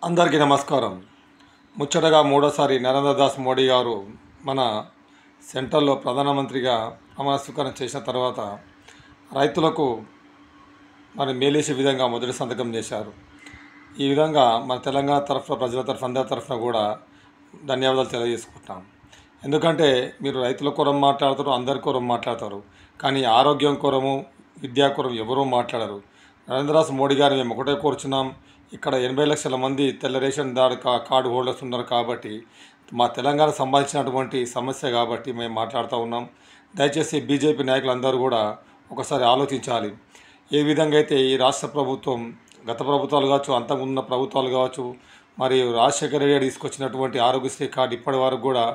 అందరికీ నమస్కారం. ముచ్చటగా మూడోసారి నరేంద్ర దాస్ మోడీ గారు మన సెంట్రల్లో ప్రధానమంత్రిగా ప్రమాణ స్వీకారం చేసిన తర్వాత రైతులకు మేలేసే విధంగా మొదటి సంతకం చేశారు. ఈ విధంగా మన తెలంగాణ తరఫున ప్రజల తరఫున అందరి తరఫున కూడా ధన్యవాదాలు తెలియజేసుకుంటాం. ఎందుకంటే మీరు రైతుల కొరం మాట్లాడతారు, అందరి కొరం మాట్లాడతారు, కానీ ఆరోగ్యం కొరము విద్యా కొరం ఎవరూ మాట్లాడరు. నరేంద్ర దాస్ మోడీ గారిని మేము ఒకటే కోరుచున్నాం. ఇక్కడ 80 లక్షల మంది తెల్ల రేషన్ కార్డు హోల్డర్స్ ఉన్నారు కాబట్టి మా తెలంగాణ సంబంధించినటువంటి సమస్య కాబట్టి మేము మాట్లాడుతూ ఉన్నాం. దయచేసి బీజేపీ నాయకులందరూ కూడా ఒకసారి ఆలోచించాలి. ఏ విధంగా అయితే ఈ రాష్ట్ర ప్రభుత్వం గత ప్రభుత్వాలు కావచ్చు, అంతకుమున్న ప్రభుత్వాలు కావచ్చు, మరియు రాజశేఖర రెడ్డి గారు తీసుకొచ్చినటువంటి ఆరోగ్యశ్రీ కార్డు ఇప్పటి వరకు కూడా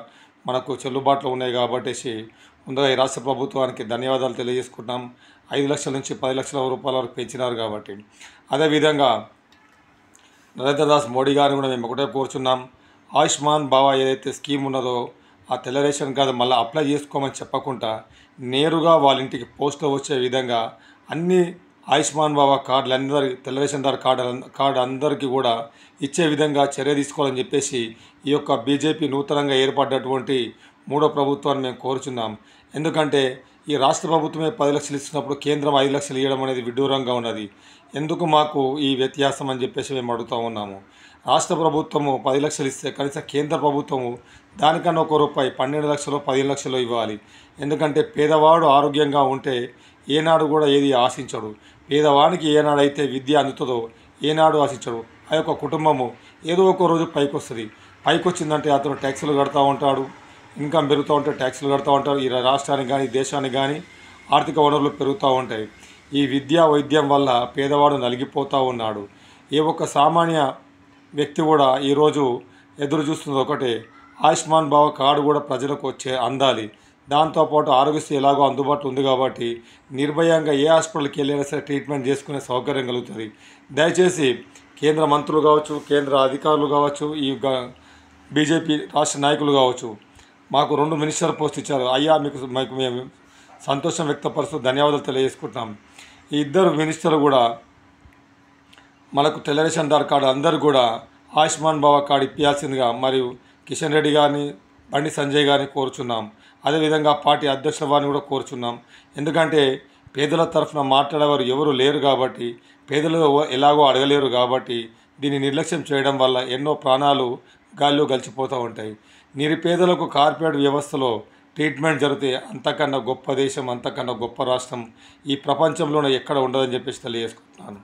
మనకు చెల్లుబాటులో ఉన్నాయి కాబట్టి ముందుగా ఈ రాష్ట్ర ప్రభుత్వానికి ధన్యవాదాలు తెలియజేసుకుంటున్నాం. 5 లక్షల నుంచి 10 లక్షల రూపాయల వరకు పెంచినారు కాబట్టి. అదేవిధంగా నరేంద్ర దాస్ మోడీ గారిని కూడా మేము ఒకటే కోరుచున్నాం. ఆయుష్మాన్ బావా ఏదైతే స్కీమ్ ఉన్నదో ఆ తెల్ల రేషన్ కార్డు మళ్ళీ అప్లై చేసుకోమని చెప్పకుండా నేరుగా వాళ్ళ ఇంటికి పోస్ట్లో వచ్చే విధంగా అన్ని ఆయుష్మాన్ బావా కార్డులు అందరి తెల్ల రేషన్ కార్డు అందరికీ కూడా ఇచ్చే విధంగా చర్య తీసుకోవాలని చెప్పేసి ఈ యొక్క బీజేపీ నూతనంగా ఏర్పడ్డటువంటి మూడో ప్రభుత్వాన్ని మేము కోరుచున్నాం. ఎందుకంటే ఈ రాష్ట్ర ప్రభుత్వమే 10 లక్షలు ఇస్తున్నప్పుడు కేంద్రం 5 లక్షలు ఇవ్వడం అనేది విడ్డూరంగా ఉన్నది. ఎందుకు మాకు ఈ వ్యత్యాసం అని చెప్పేసి మేము అడుగుతూ ఉన్నాము. రాష్ట్ర ప్రభుత్వము 10 లక్షలు ఇస్తే కనీసం కేంద్ర ప్రభుత్వము దానికన్నా ఒక రూపాయి 12 లక్షలు 15 లక్షలు ఇవ్వాలి. ఎందుకంటే పేదవాడు ఆరోగ్యంగా ఉంటే ఏనాడు కూడా ఏది ఆశించడు. పేదవానికి ఏనాడైతే విద్య అందుతుందో ఏనాడు ఆశించడు. ఆ యొక్క కుటుంబము ఏదో ఒక రోజు పైకి వస్తుంది. పైకి వచ్చిందంటే అతను ట్యాక్సులు కడుతూ ఉంటాడు, ఇన్కమ్ పెరుగుతూ ఉంటే ట్యాక్సులు కడుతూ ఉంటారు. ఈ రాష్ట్రానికి కానీ దేశానికి కానీ ఆర్థిక వనరులు పెరుగుతూ ఉంటాయి. ఈ విద్యా వైద్యం వల్ల పేదవాడు నలిగిపోతూ ఉన్నాడు. ఏ ఒక్క సామాన్య వ్యక్తి కూడా ఈరోజు ఎదురు చూస్తున్నది ఒకటే, ఆయుష్మాన్ బావ కార్డు కూడా ప్రజలకు అందాలి. దాంతోపాటు ఆరోగ్యశ్రీ ఎలాగో అందుబాటులో ఉంది కాబట్టి నిర్భయంగా ఏ హాస్పిటల్కి వెళ్ళినా సరే ట్రీట్మెంట్ చేసుకునే సౌకర్యం కలుగుతుంది. దయచేసి కేంద్ర మంత్రులు కావచ్చు, కేంద్ర అధికారులు కావచ్చు, ఈ బీజేపీ రాష్ట్ర నాయకులు కావచ్చు, మాకు 2 మినిస్టర్ పోస్ట్ ఇచ్చారు. అయ్యా మీకు మేము సంతోషం వ్యక్తపరుస్తూ ధన్యవాదాలు తెలియజేసుకుంటున్నాం. ఈ 2 మినిస్టర్లు కూడా మనకు తెల్ల రేషన్ కార్డు అందరూ కూడా ఆయుష్మాన్ బావా కార్డు ఇప్పించాల్సిందిగా మరియు కిషన్ రెడ్డి గారిని, బండి సంజయ్ గారిని కోరుచున్నాం. అదేవిధంగా పార్టీ అధ్యక్షుల వారిని కూడా కోరుచున్నాం. ఎందుకంటే పేదల తరఫున మాట్లాడేవారు ఎవరు లేరు కాబట్టి, పేదలు ఎలాగో అడగలేరు కాబట్టి దీన్ని నిర్లక్ష్యం చేయడం వల్ల ఎన్నో ప్రాణాలు గాల్లో గలిచిపోతూ ఉంటాయి. నిరుపేదలకు కార్పొరేట్ వ్యవస్థలో ట్రీట్మెంట్ జరిగితే అంతకన్నా గొప్ప దేశం, అంతకన్నా గొప్ప రాష్ట్రం ఈ ప్రపంచంలోనే ఎక్కడ ఉండదని చెప్పేసి తెలియజేసుకుంటున్నాను.